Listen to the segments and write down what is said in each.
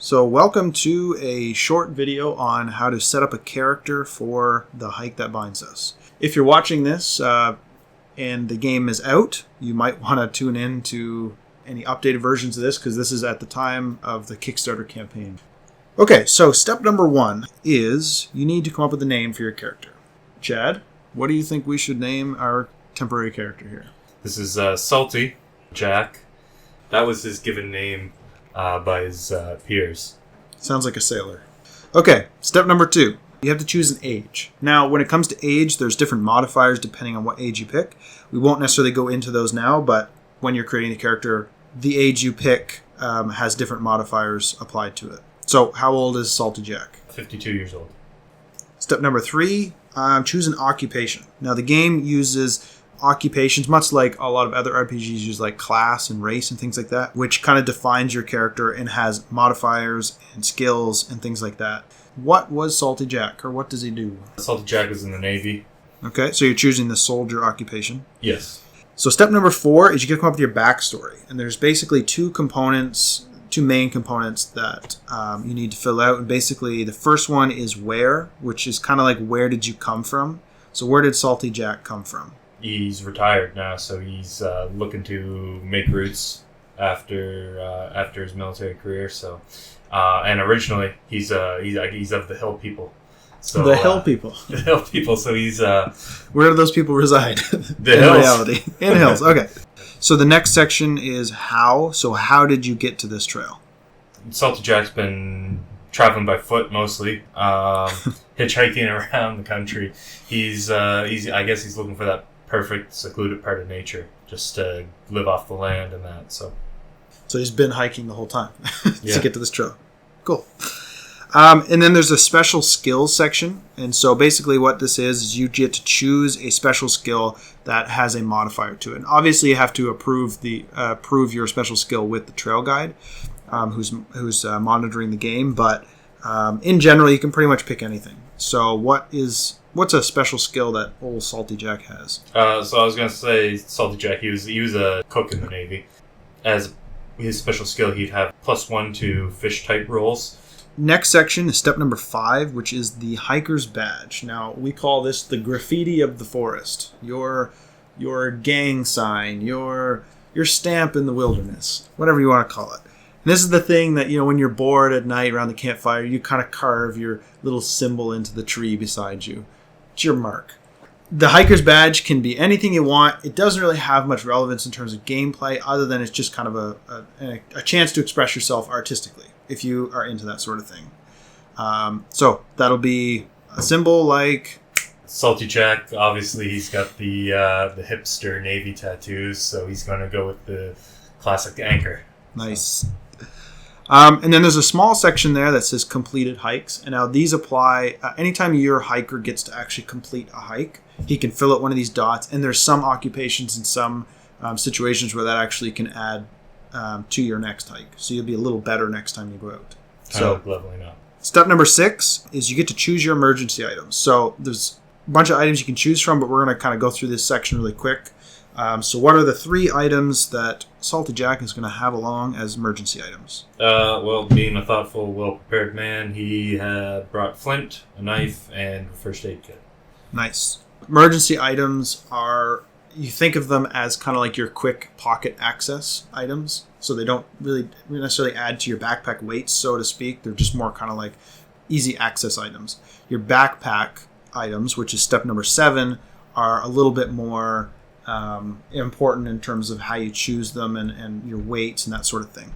So welcome to a short video on how to set up a character for the hike that binds us. If you're watching this and the game is out, you might want to tune in to any updated versions of this because this is at the time of the Kickstarter campaign. Okay, so step number one is you need to come up with a name for your character. Chad, what do you think we should name our temporary character here? This is Salty Jack. That was his given name by his peers. Sounds like a sailor. Okay, step number two. You have to choose an age. Now, when it comes to age, there's different modifiers depending on what age you pick. We won't necessarily go into those now, but when you're creating a character, the age you pick has different modifiers applied to it. So, how old is Salty Jack? 52 years old. Step number three, choose an occupation. Now, the game uses occupations, much like a lot of other RPGs use, like class and race and things like that, which kind of defines your character and has modifiers and skills and things like that. What was Salty Jack, or what does he do? Salty Jack is in the Navy. Okay, so you're choosing the soldier occupation. Yes. So step number four is you get to come up with your backstory. And there's basically two main components that you need to fill out. And basically the first one is where, which is kind of like where did you come from? So where did Salty Jack come from? He's retired now, so he's looking to make roots after his military career. So, and originally he's of the Hill people. So the Hill people. The Hill people. So he's where do those people reside? The in hills. Reality, in hills. Okay. So the next section is how. So how did you get to this trail? Salty Jack's been traveling by foot mostly, hitchhiking around the country. I guess he's looking for that perfect secluded part of nature, just to live off the land and that. So he's been hiking the whole time to get to this trail. Cool. And then there's a special skills section. And so basically what this is you get to choose a special skill that has a modifier to it. And obviously you have to approve your special skill with the trail guide, who's monitoring the game. But in general, you can pretty much pick anything. So what's a special skill that old Salty Jack has? So I was going to say Salty Jack, he was a cook in the Navy. As his special skill, he'd have +1 to fish type rolls. Next section is step number 5, which is the hiker's badge. Now, we call this the graffiti of the forest. Your gang sign, your stamp in the wilderness, whatever you want to call it. And this is the thing that, when you're bored at night around the campfire, you kind of carve your little symbol into the tree beside you. It's your mark. The hiker's badge can be anything you want. It doesn't really have much relevance in terms of gameplay, other than it's just kind of a chance to express yourself artistically, if you are into that sort of thing. So that'll be a symbol like Salty Jack. Obviously, he's got the hipster Navy tattoos, so he's going to go with the classic anchor. Nice. And then there's a small section there that says completed hikes. And now these apply anytime your hiker gets to actually complete a hike, he can fill out one of these dots. And there's some occupations and some situations where that actually can add to your next hike. So you'll be a little better next time you go out. So leveling up. Step number 6 is you get to choose your emergency items. So there's a bunch of items you can choose from, but we're going to kind of go through this section really quick. So what are the 3 items that Salty Jack is going to have along as emergency items? Well, being a thoughtful, well-prepared man, he had brought flint, a knife, and a first aid kit. Nice. Emergency items are, you think of them as kind of like your quick pocket access items. So they don't really necessarily add to your backpack weight, so to speak. They're just more kind of like easy access items. Your backpack items, which is step number 7, are a little bit more important in terms of how you choose them and your weights and that sort of thing.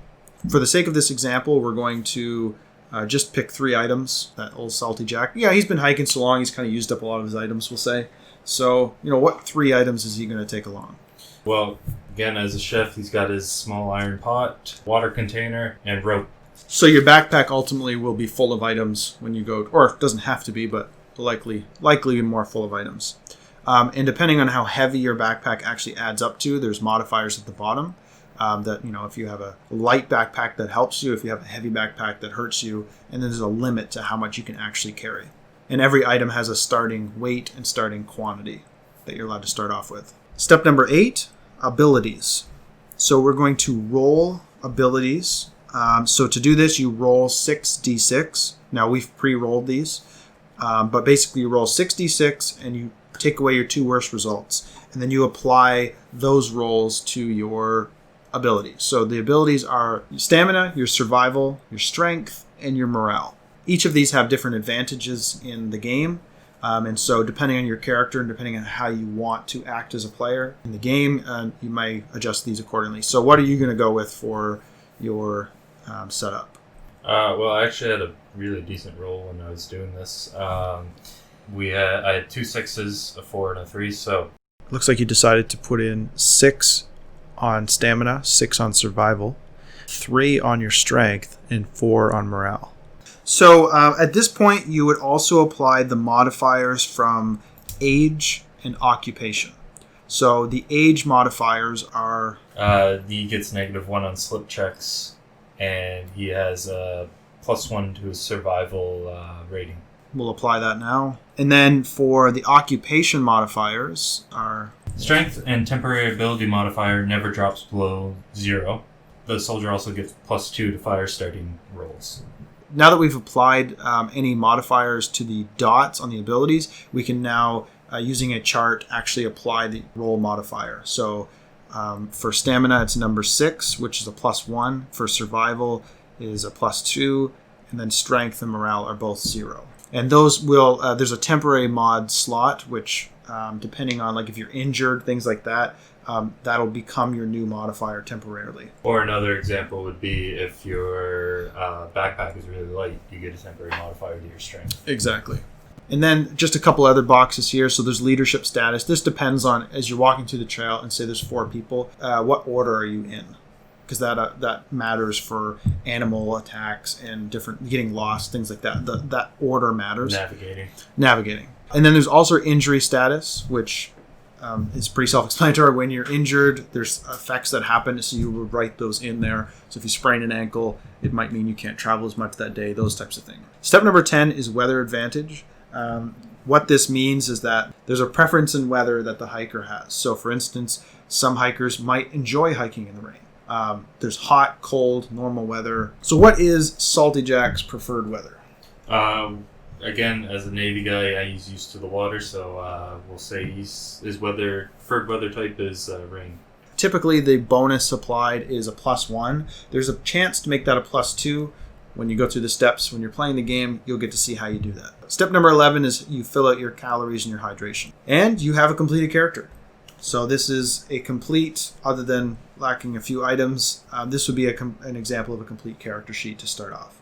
For the sake of this example, we're going to just pick 3 items that old Salty Jack. Yeah, he's been hiking so long, he's kind of used up a lot of his items, we'll say. So, what 3 items is he going to take along? Well, again, as a chef, he's got his small iron pot, water container, and rope. So your backpack ultimately will be full of items when you go, or it doesn't have to be, but likely be more full of items. And depending on how heavy your backpack actually adds up to, there's modifiers at the bottom that, if you have a light backpack that helps you, if you have a heavy backpack that hurts you, and then there's a limit to how much you can actually carry. And every item has a starting weight and starting quantity that you're allowed to start off with. Step number 8, abilities. So we're going to roll abilities So to do this, you roll 6d6. Now, we've pre-rolled these. But basically, you roll 6d6 and you take away your 2 worst results. And then you apply those rolls to your abilities. So the abilities are your stamina, your survival, your strength, and your morale. Each of these have different advantages in the game. And so depending on your character and depending on how you want to act as a player in the game, you might adjust these accordingly. So what are you going to go with for your setup? Well, I actually had a really decent roll when I was doing this. I had 2 6s, a 4, and a 3, so... Looks like you decided to put in 6 on stamina, 6 on survival, 3 on your strength, and 4 on morale. So at this point, you would also apply the modifiers from age and occupation. So the age modifiers are... he gets -1 on slip checks, and he has a +1 to his survival rating. We'll apply that now. And then for the occupation modifiers are... Strength and temporary ability modifier never drops below 0. The soldier also gets +2 to fire starting rolls. Now that we've applied any modifiers to the dots on the abilities, we can now, using a chart, actually apply the roll modifier. So for stamina, it's number 6, which is a +1. For survival is a +2. And then strength and morale are both 0. And those will, there's a temporary mod slot, which depending on like if you're injured, things like that, that'll become your new modifier temporarily. Or another example would be if your backpack is really light, you get a temporary modifier to your strength. Exactly. And then just a couple other boxes here. So there's leadership status. This depends on, as you're walking through the trail and say there's 4 people, what order are you in? Because that matters for animal attacks and different getting lost, things like that. That order matters. Navigating. And then there's also injury status, which is pretty self-explanatory. When you're injured, there's effects that happen, so you would write those in there. So if you sprain an ankle, it might mean you can't travel as much that day, those types of things. Step number 10 is weather advantage. What this means is that there's a preference in weather that the hiker has. So for instance, some hikers might enjoy hiking in the rain. There's hot, cold, normal weather. So what is Salty Jack's preferred weather? Again, as a Navy guy, he's used to the water, so we'll say his preferred weather type is rain. Typically, the bonus applied is a +1. There's a chance to make that a +2. When you go through the steps, when you're playing the game, you'll get to see how you do that. Step number 11 is you fill out your calories and your hydration. And you have a completed character. So this is a complete, other than lacking a few items, this would be an example of a complete character sheet to start off.